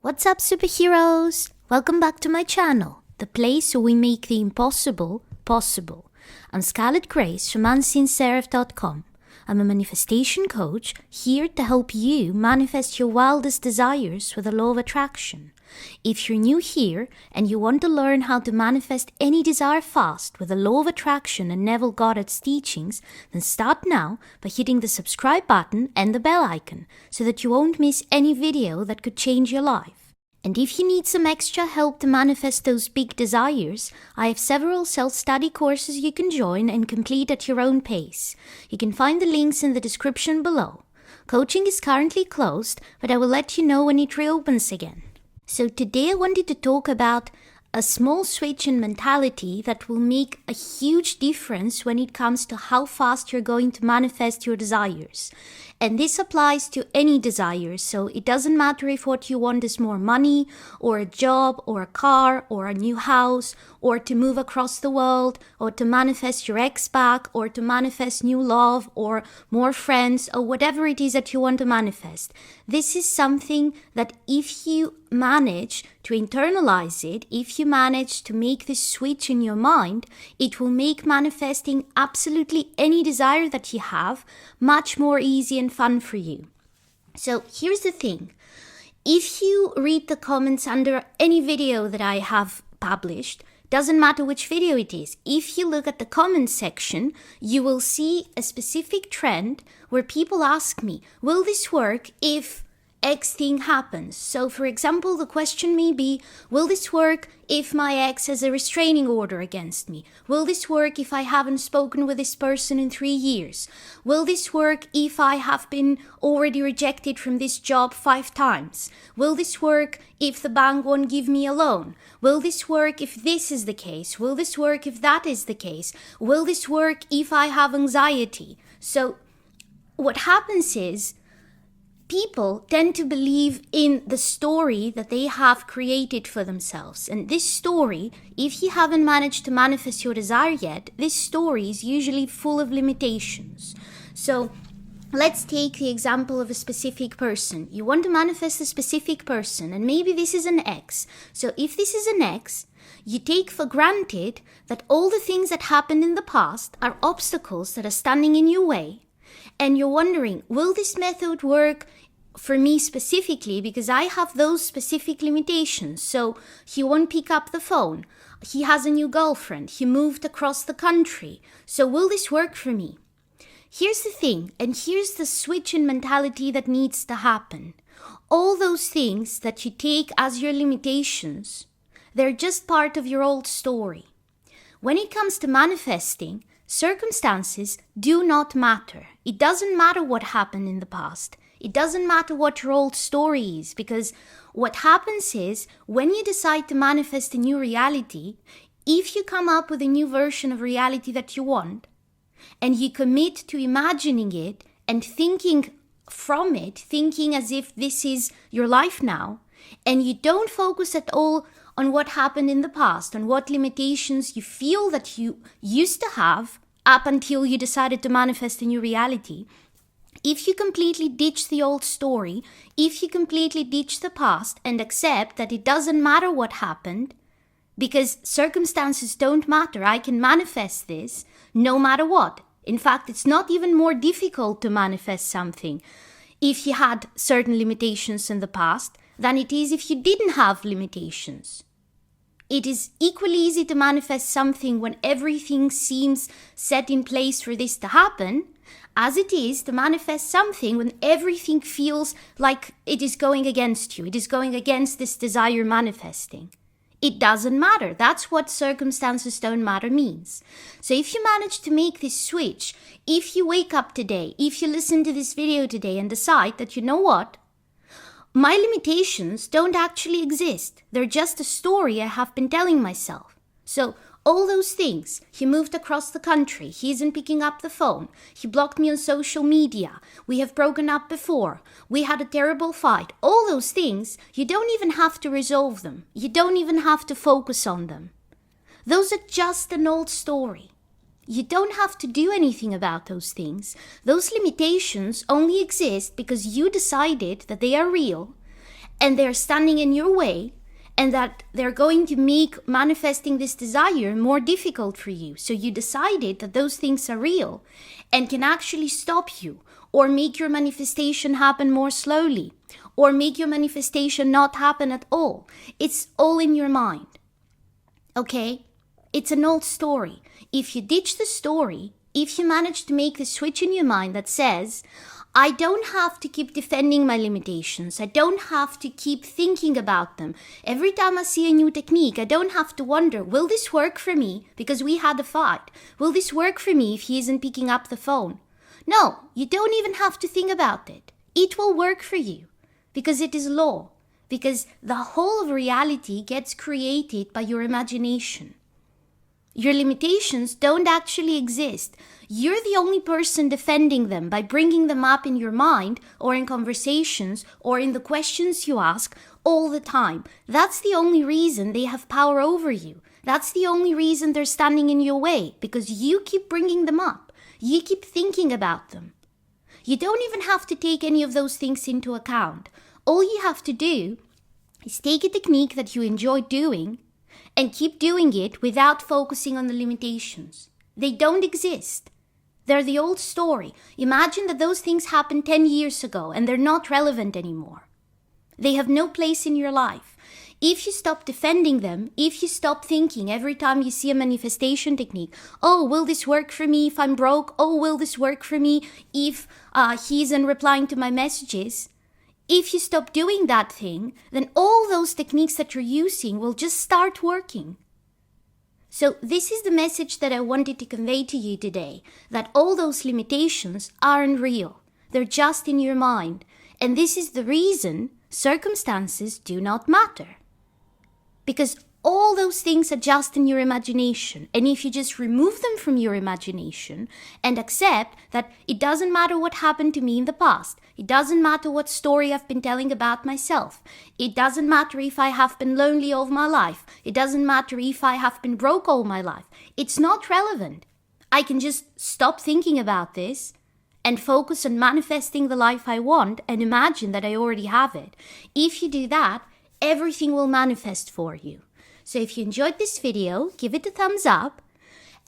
What's up, superheroes? Welcome back to my channel, the place where we make the impossible possible. I'm Scarlet Grace from UnseenSeraph.com. I'm a manifestation coach here to help you manifest your wildest desires with the law of attraction. If you're new here and you want to learn how to manifest any desire fast with the law of attraction and Neville Goddard's teachings, then start now by hitting the subscribe button and the bell icon so that you won't miss any video that could change your life. And if you need some extra help to manifest those big desires, I have several self-study courses you can join and complete at your own pace. You can find the links in the description below. Coaching is currently closed, but I will let you know when it reopens again. So today I wanted to talk about a small switch in mentality that will make a huge difference when it comes to how fast you're going to manifest your desires. And this applies to any desires, so it doesn't matter if what you want is more money, or a job, or a car, or a new house, or to move across the world, or to manifest your ex back, or to manifest new love, or more friends, or whatever it is that you want to manifest. This is something that if you manage to internalize it, if you manage to make this switch in your mind, it will make manifesting absolutely any desire that you have much more easy and fun for you. So here's the thing. If you read the comments under any video that I have published, doesn't matter which video it is, if you look at the comments section, you will see a specific trend where people ask me, will this work if X thing happens? So for example, the question may be, will this work if my ex has a restraining order against me? Will this work if I haven't spoken with this person in 3 years? Will this work if I have been already rejected from this job 5 times? Will this work if the bank won't give me a loan? Will this work if this is the case? Will this work if that is the case? Will this work if I have anxiety? So what happens is, people tend to believe in the story that they have created for themselves. And this story, if you haven't managed to manifest your desire yet, this story is usually full of limitations. So let's take the example of a specific person. You want to manifest a specific person, and maybe this is an ex. So if this is an ex, you take for granted that all the things that happened in the past are obstacles that are standing in your way. And you're wondering, will this method work for me specifically because I have those specific limitations? So he won't pick up the phone. He has a new girlfriend. He moved across the country. So will this work for me? Here's the thing, and here's the switch in mentality that needs to happen. All those things that you take as your limitations, they're just part of your old story. When it comes to manifesting, circumstances do not matter. It doesn't matter what happened in the past. It doesn't matter what your old story is, because what happens is when you decide to manifest a new reality, if you come up with a new version of reality that you want, and you commit to imagining it and thinking from it, thinking as if this is your life now, and you don't focus at all on what happened in the past, on what limitations you feel that you used to have up until you decided to manifest a new reality. If you completely ditch the old story, if you completely ditch the past and accept that it doesn't matter what happened, because circumstances don't matter, I can manifest this no matter what. In fact, it's not even more difficult to manifest something if you had certain limitations in the past than it is if you didn't have limitations. It is equally easy to manifest something when everything seems set in place for this to happen, as it is to manifest something when everything feels like it is going against you. It is going against this desire manifesting. It doesn't matter. That's what circumstances don't matter means. So if you manage to make this switch, if you wake up today, if you listen to this video today and decide that, you know what, my limitations don't actually exist. They're just a story I have been telling myself. So all those things, he moved across the country, he isn't picking up the phone, he blocked me on social media, we have broken up before, we had a terrible fight, all those things, you don't even have to resolve them. You don't even have to focus on them. Those are just an old story. You don't have to do anything about those things. Those limitations only exist because you decided that they are real and they're standing in your way, and that they're going to make manifesting this desire more difficult for you. So you decided that those things are real and can actually stop you, or make your manifestation happen more slowly, or make your manifestation not happen at all. It's all in your mind. Okay? It's an old story. If you ditch the story, if you manage to make the switch in your mind that says, I don't have to keep defending my limitations. I don't have to keep thinking about them. Every time I see a new technique, I don't have to wonder, will this work for me? Because we had a fight. Will this work for me if he isn't picking up the phone? No, you don't even have to think about it. It will work for you because it is law. Because the whole of reality gets created by your imagination. Your limitations don't actually exist. You're the only person defending them by bringing them up in your mind or in conversations or in the questions you ask all the time. That's the only reason they have power over you. That's the only reason they're standing in your way, because you keep bringing them up. You keep thinking about them. You don't even have to take any of those things into account. All you have to do is take a technique that you enjoy doing and keep doing it without focusing on the limitations. They don't exist. They're the old story. Imagine that those things happened 10 years ago and they're not relevant anymore. They have no place in your life. If you stop defending them, if you stop thinking every time you see a manifestation technique, oh, will this work for me if I'm broke? Oh, will this work for me if he isn't replying to my messages? If you stop doing that thing, then all those techniques that you're using will just start working. So this is the message that I wanted to convey to you today, that all those limitations aren't real. They're just in your mind. And this is the reason circumstances do not matter. Because all those things are just in your imagination. And if you just remove them from your imagination and accept that it doesn't matter what happened to me in the past, it doesn't matter what story I've been telling about myself, it doesn't matter if I have been lonely all my life, it doesn't matter if I have been broke all my life, it's not relevant. I can just stop thinking about this and focus on manifesting the life I want and imagine that I already have it. If you do that, everything will manifest for you. So if you enjoyed this video, give it a thumbs up.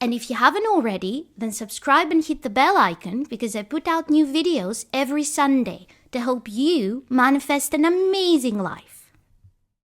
And if you haven't already, then subscribe and hit the bell icon, because I put out new videos every Sunday to help you manifest an amazing life.